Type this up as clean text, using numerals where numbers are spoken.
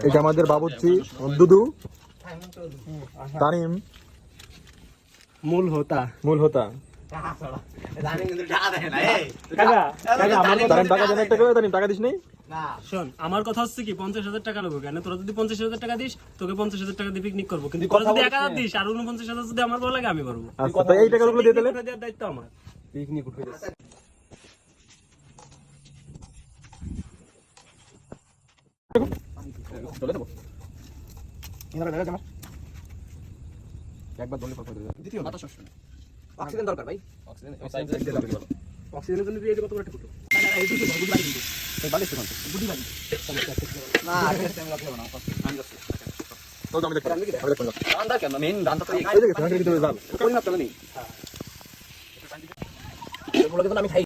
এটা আমাদের বাবুর্চি দুদু তানিম মূল হোতা টাকা দিস নেই। শোন, আমার কথা হচ্ছে কি 50,000 টাকা নেবো কেন? তোরা যদি 50,000 টাকা দিস, তোকে 50,000 টাকা দিয়ে পিকনিক করবো, কিন্তু তোরা যদি 1,000 দিস আর 49,000 যদি আমার ভালো লাগে আমি করবো। এই টাকাগুলো দিয়ে দিলে দেওয়ার দায়িত্ব আমার। পিকনিক উঠে যাচ্ছে। একবার দলে পড়ে যাবে। দ্বিতীয় মাথা সমস্যা নেই। অক্সিজেন দরকার ভাই। অক্সিজেনের জন্য দিয়ে কত বড় একটা ফুটো। এই দুটো বুদ্ধি বাড়ি দিতে। এই বাড়ি তো বুদ্ধি বাড়ি। না, টাইম লাগবে না। আমি যাচ্ছি। তো আমি দেখব। রান্না কেন? মেইন রান্না তো এই দিকে ভিতরে যান। পরিমাপ তো নেই। হ্যাঁ। এগুলো কিন্তু আমি খাই।